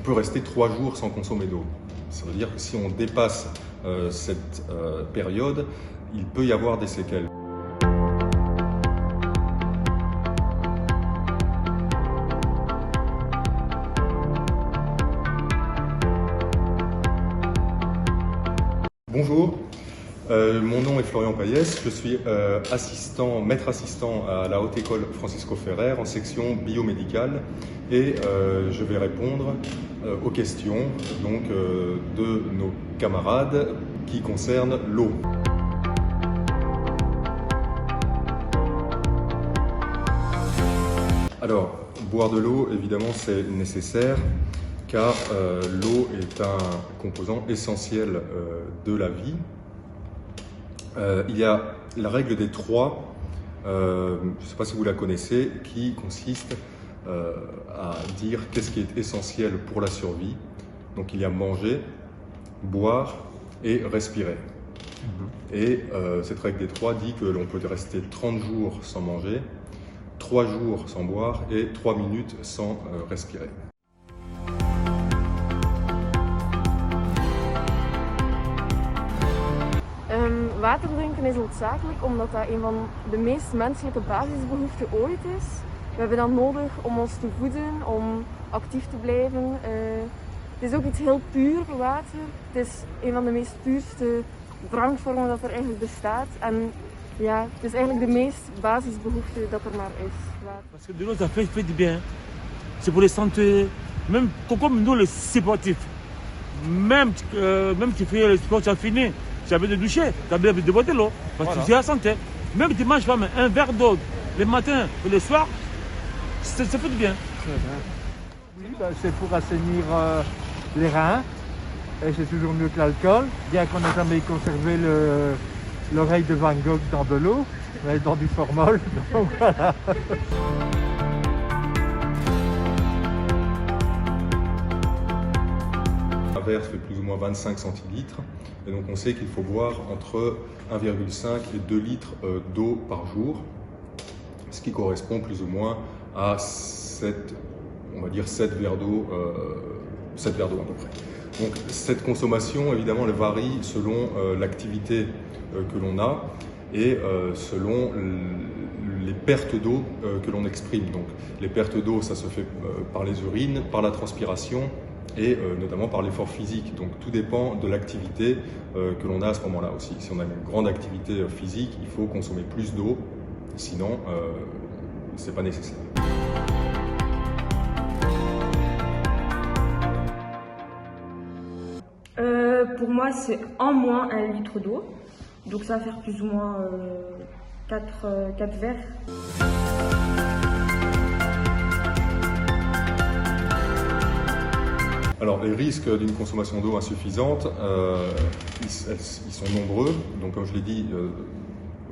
peut rester 3 jours sans consommer d'eau. Ça veut dire que si on dépasse cette période, il peut y avoir des séquelles. Bonjour, mon nom est Florian Payès, je suis maître assistant à la Haute École Francisco Ferrer en section biomédicale et je vais répondre aux questions de nos camarades qui concernent l'eau. Alors, boire de l'eau, évidemment, c'est nécessaire car l'eau est un composant essentiel de la vie. Il y a la règle des 3, je ne sais pas si vous la connaissez, qui consiste à dire qu'est-ce qui est essentiel pour la survie. Donc il y a manger, boire et respirer. Et cette règle des 3 dit que l'on peut rester 30 jours sans manger, 3 jours sans boire et 3 minutes sans respirer. Water drinken is noodzakelijk omdat dat een van de meest menselijke basisbehoeften ooit is. We hebben dat nodig om ons te voeden, om actief te blijven. Het is ook iets heel puur, water. Het is een van de meest puurste drankvormen dat er eigenlijk bestaat. En ja, het is eigenlijk de meest basisbehoefte dat er maar is. Water. Parce que de l'eau, ça fait du bien. C'est pour les santé, même comme nous les sportifs. Même tu fais le sport, tu as fini. Tu as besoin de doucher, tu as besoin de boire de l'eau, parce que tu es à santé. Même tu manges pas un verre d'eau le matin et le soir, ça fait du bien. Oui, c'est pour assainir les reins, et c'est toujours mieux que l'alcool, bien qu'on n'ait jamais conservé l'oreille de Van Gogh dans de l'eau, mais dans du formol, donc voilà. Un verre fait plus ou moins 25 centilitres et donc on sait qu'il faut boire entre 1,5 et 2 litres d'eau par jour, ce qui correspond plus ou moins à 7 verres d'eau, 7 verres d'eau à peu près. Donc cette consommation évidemment elle varie selon l'activité que l'on a et selon les pertes d'eau que l'on exprime. Donc les pertes d'eau ça se fait par les urines, par la transpiration et notamment par l'effort physique. Donc tout dépend de l'activité que l'on a à ce moment-là aussi. Si on a une grande activité physique, il faut consommer plus d'eau, sinon c'est pas nécessaire. Pour moi, c'est en moins 1 litre d'eau. Donc ça va faire plus ou moins 4 verres. Alors les risques d'une consommation d'eau insuffisante, ils sont nombreux. Donc comme je l'ai dit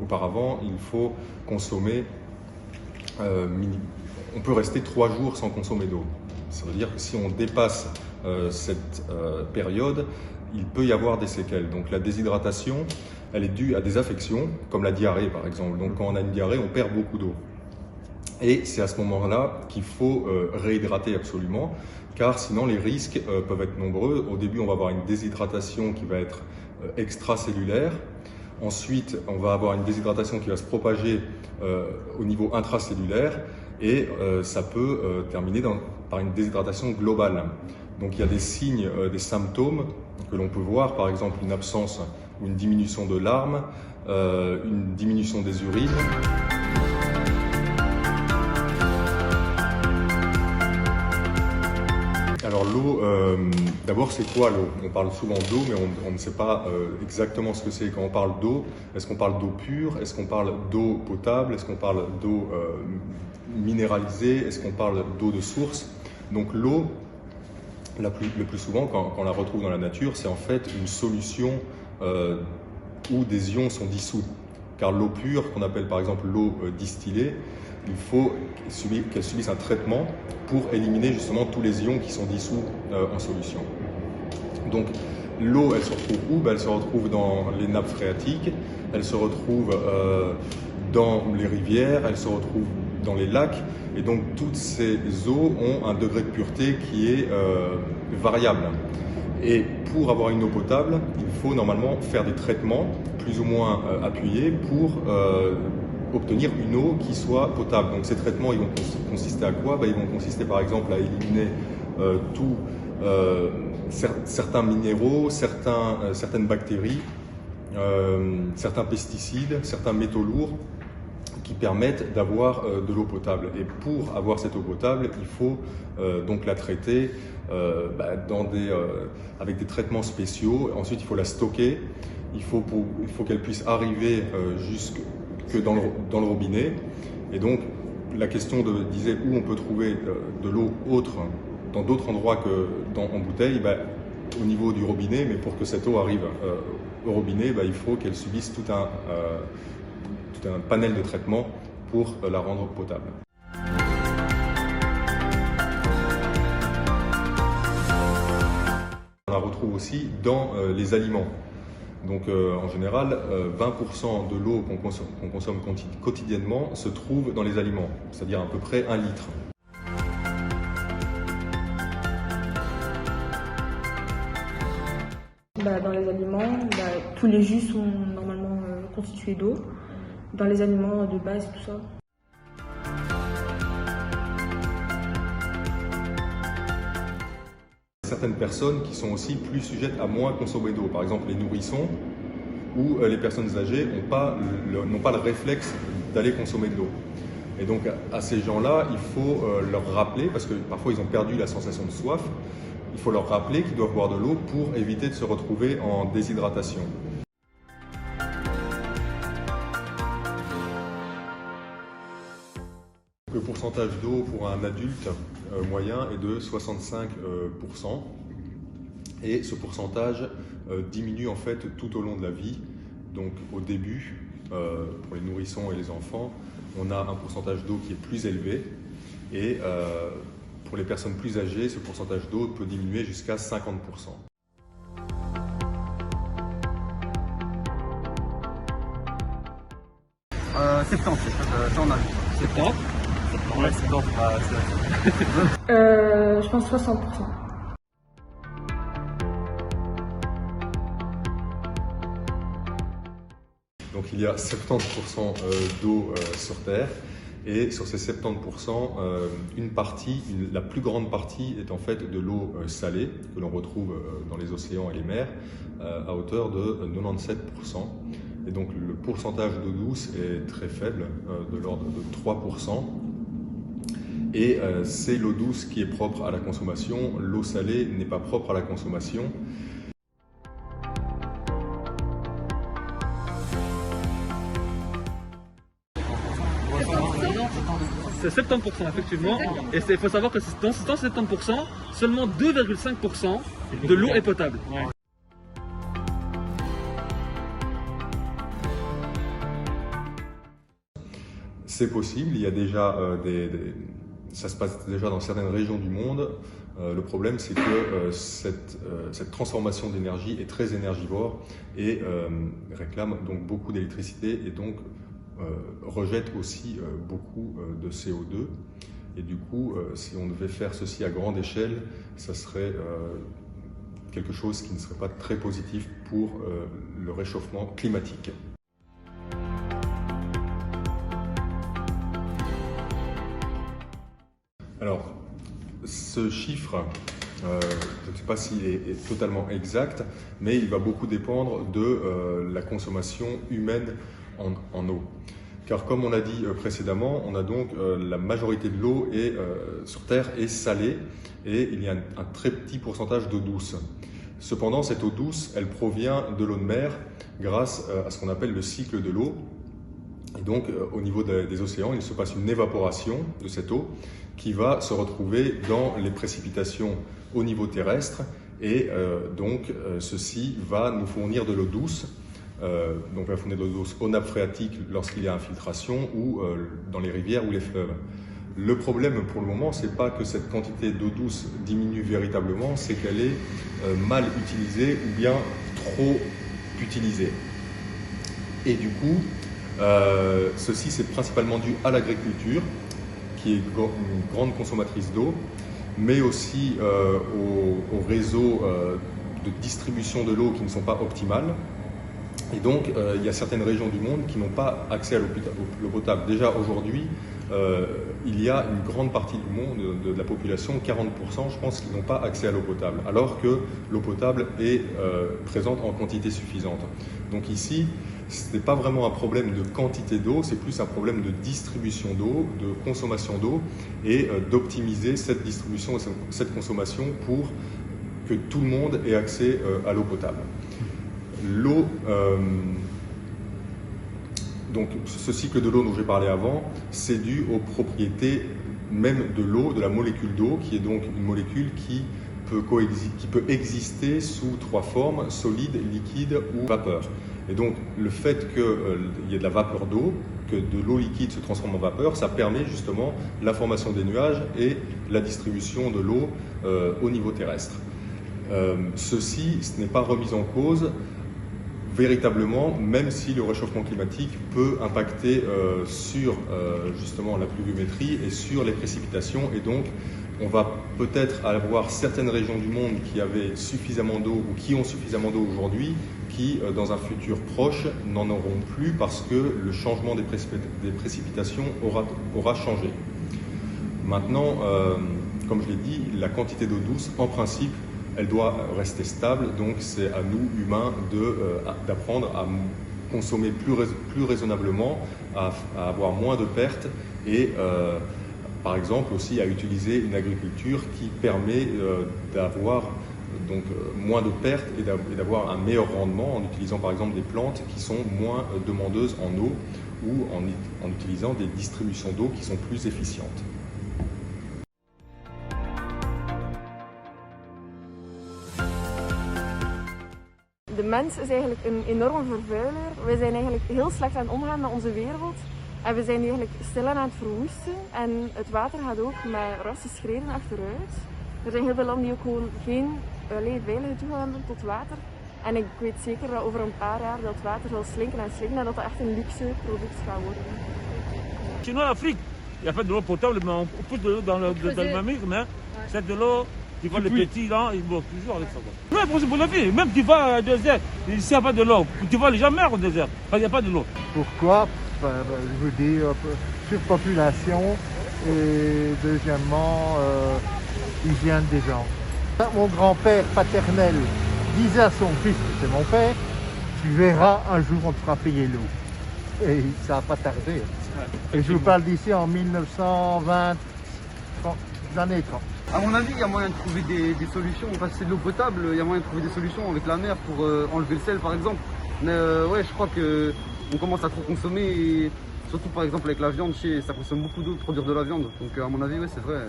auparavant, il faut consommer, on peut rester 3 jours sans consommer d'eau. Ça veut dire que si on dépasse cette période, il peut y avoir des séquelles. Donc la déshydratation, elle est due à des affections, comme la diarrhée par exemple. Donc quand on a une diarrhée, on perd beaucoup d'eau. Et c'est à ce moment-là qu'il faut réhydrater absolument, car sinon les risques peuvent être nombreux. Au début, on va avoir une déshydratation qui va être extracellulaire. Ensuite, on va avoir une déshydratation qui va se propager au niveau intracellulaire et ça peut terminer par une déshydratation globale. Donc il y a des signes, des symptômes que l'on peut voir, par exemple une absence ou une diminution de larmes, une diminution des urines. Alors l'eau, d'abord c'est quoi l'eau? On parle souvent d'eau mais on ne sait pas exactement ce que c'est. Quand on parle d'eau, est-ce qu'on parle d'eau pure? Est-ce qu'on parle d'eau potable? Est-ce qu'on parle d'eau minéralisée? Est-ce qu'on parle d'eau de source? Donc l'eau, le plus souvent quand on la retrouve dans la nature, c'est en fait une solution où des ions sont dissous. Car l'eau pure, qu'on appelle par exemple l'eau distillée, il faut qu'elle subisse un traitement pour éliminer justement tous les ions qui sont dissous en solution. Donc l'eau, elle se retrouve où? Elle se retrouve dans les nappes phréatiques, elle se retrouve dans les rivières, elle se retrouve dans les lacs, et donc toutes ces eaux ont un degré de pureté qui est variable. Et pour avoir une eau potable, il faut normalement faire des traitements plus ou moins appuyés pour obtenir une eau qui soit potable. Donc ces traitements, ils vont consister à quoi? Ils vont consister par exemple à éliminer certains minéraux, certaines bactéries, certains pesticides, certains métaux lourds qui permettent d'avoir de l'eau potable. Et pour avoir cette eau potable, il faut donc la traiter avec des traitements spéciaux. Ensuite, il faut la stocker. Il faut qu'elle puisse arriver jusque dans le robinet. Et donc, la question disait où on peut trouver de l'eau autre dans d'autres endroits en bouteille, au niveau du robinet. Mais pour que cette eau arrive au robinet, il faut qu'elle subisse tout un panel de traitement pour la rendre potable. On la retrouve aussi dans les aliments. Donc en général, 20% de l'eau qu'on consomme quotidiennement se trouve dans les aliments, c'est-à-dire à peu près 1 litre. Dans les aliments, tous les jus sont normalement constitués d'eau. Dans les aliments de base et tout ça. Certaines personnes qui sont aussi plus sujettes à moins consommer d'eau, par exemple les nourrissons ou les personnes âgées n'ont pas le réflexe d'aller consommer de l'eau. Et donc à ces gens-là, il faut leur rappeler, parce que parfois ils ont perdu la sensation de soif, il faut leur rappeler qu'ils doivent boire de l'eau pour éviter de se retrouver en déshydratation. Le pourcentage d'eau pour un adulte moyen est de 65%, et ce pourcentage diminue en fait tout au long de la vie. Donc au début, pour les nourrissons et les enfants, on a un pourcentage d'eau qui est plus élevé, et pour les personnes plus âgées, ce pourcentage d'eau peut diminuer jusqu'à 50%. 70, j'en ai. 70. Ouais, 70. Je pense 60%. Donc il y a 70% d'eau sur Terre, et sur ces 70%, la plus grande partie est en fait de l'eau salée que l'on retrouve dans les océans et les mers à hauteur de 97%. Et donc le pourcentage d'eau douce est très faible, de l'ordre de 3%. Et c'est l'eau douce qui est propre à la consommation. L'eau salée n'est pas propre à la consommation. C'est 70% effectivement, et il faut savoir que dans ce 70%, seulement 2,5% de l'eau est potable. Ouais. C'est possible, il y a déjà ça se passe déjà dans certaines régions du monde. Le problème, c'est que cette transformation d'énergie est très énergivore et réclame donc beaucoup d'électricité, et donc rejette aussi beaucoup de CO2. Et du coup, si on devait faire ceci à grande échelle, ça serait quelque chose qui ne serait pas très positif pour le réchauffement climatique. Alors, ce chiffre, je ne sais pas s'il est totalement exact, mais il va beaucoup dépendre de la consommation humaine en eau. Car comme on l'a dit précédemment, on a donc la majorité de l'eau sur Terre est salée, et il y a un très petit pourcentage d'eau douce. Cependant, cette eau douce, elle provient de l'eau de mer grâce à ce qu'on appelle le cycle de l'eau. Et donc, au niveau des océans, il se passe une évaporation de cette eau qui va se retrouver dans les précipitations au niveau terrestre, et donc ceci va nous fournir de l'eau douce. Donc, va fournir de l'eau douce aux nappes phréatiques lorsqu'il y a infiltration, ou dans les rivières ou les fleuves. Le problème pour le moment, c'est pas que cette quantité d'eau douce diminue véritablement, c'est qu'elle est mal utilisée ou bien trop utilisée. Et du coup, ceci c'est principalement dû à l'agriculture, qui est une grande consommatrice d'eau, mais aussi aux réseaux de distribution de l'eau qui ne sont pas optimales. Et donc, il y a certaines régions du monde qui n'ont pas accès à l'eau potable. Déjà aujourd'hui, il y a une grande partie du monde, de la population, 40% je pense, qui n'ont pas accès à l'eau potable, alors que l'eau potable est présente en quantité suffisante. Donc ici, ce n'est pas vraiment un problème de quantité d'eau, c'est plus un problème de distribution d'eau, de consommation d'eau, et d'optimiser cette distribution et cette consommation pour que tout le monde ait accès à l'eau potable. L'eau, donc ce cycle de l'eau dont j'ai parlé avant, c'est dû aux propriétés même de l'eau, de la molécule d'eau, qui est donc une molécule qui peut exister sous 3 formes, solide, liquide ou vapeur. Et donc le fait qu'il y ait de la vapeur d'eau, que de l'eau liquide se transforme en vapeur, ça permet justement la formation des nuages et la distribution de l'eau au niveau terrestre. Ce n'est pas remis en cause véritablement, même si le réchauffement climatique peut impacter sur justement la pluviométrie et sur les précipitations, et donc on va peut-être avoir certaines régions du monde qui avaient suffisamment d'eau ou qui ont suffisamment d'eau aujourd'hui qui dans un futur proche n'en auront plus parce que le changement des précipitations aura changé. Maintenant, comme je l'ai dit, la quantité d'eau douce en principe elle doit rester stable, donc c'est à nous, humains, d'apprendre à consommer plus raisonnablement, à avoir moins de pertes et par exemple aussi à utiliser une agriculture qui permet d'avoir donc moins de pertes et d'avoir un meilleur rendement en utilisant par exemple des plantes qui sont moins demandeuses en eau ou en utilisant des distributions d'eau qui sont plus efficientes. De mens is eigenlijk een enorme vervuiler. We zijn eigenlijk heel slecht aan het omgaan met onze wereld. En we zijn eigenlijk stilaan aan het verwoesten. En het water gaat ook met rasse schreden achteruit. Er zijn heel veel landen die ook gewoon geen veilige toegang hebben tot water. En ik weet zeker dat over een paar jaar dat water zal slinken en dat dat echt een luxe product gaat worden. Chez nous en Afrique, il n'y a pas de l'eau potable, mais on pousse de l'eau dans le mamie, mais c'est de l'eau. Tu vois les petits là, ils boivent toujours avec ça. Ouais, pour la vie, même tu vas au désert, s'il n'y a pas de l'eau, tu vas jamais au désert, parce qu'il n'y a pas de l'eau. Pourquoi? Je veux dire, surpopulation et deuxièmement, hygiène des gens. Mon grand-père paternel disait à son fils, c'est mon père, tu verras un jour on te fera payer l'eau. Et ça n'a pas tardé. Et je vous parle d'ici en 1920, années 30. À mon avis, il y a moyen de trouver des solutions. Enfin, si c'est de l'eau potable, il y a moyen de trouver des solutions avec la mer pour enlever le sel, par exemple. Mais ouais, je crois qu'on commence à trop consommer, et surtout par exemple avec la viande, ça consomme beaucoup d'eau de produire de la viande. Donc à mon avis, ouais, c'est vrai.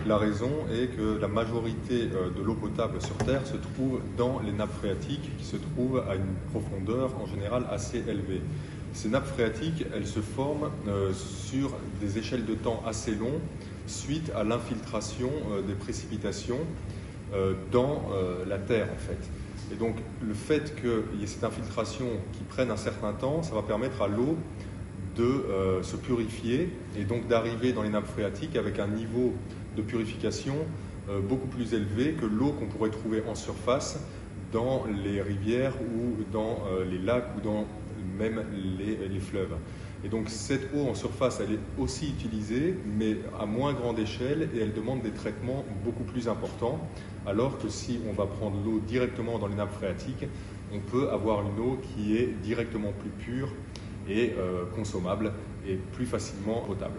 La raison est que la majorité de l'eau potable sur Terre se trouve dans les nappes phréatiques qui se trouvent à une profondeur en général assez élevée. Ces nappes phréatiques, elles se forment sur des échelles de temps assez longues suite à l'infiltration des précipitations dans la Terre en fait. Et donc le fait qu'il y ait cette infiltration qui prenne un certain temps, ça va permettre à l'eau de se purifier et donc d'arriver dans les nappes phréatiques avec un niveau de purification beaucoup plus élevé que l'eau qu'on pourrait trouver en surface dans les rivières ou dans les lacs ou dans même les fleuves. Et donc cette eau en surface, elle est aussi utilisée, mais à moins grande échelle, et elle demande des traitements beaucoup plus importants, alors que si on va prendre l'eau directement dans les nappes phréatiques, on peut avoir une eau qui est directement plus pure et consommable et plus facilement potable.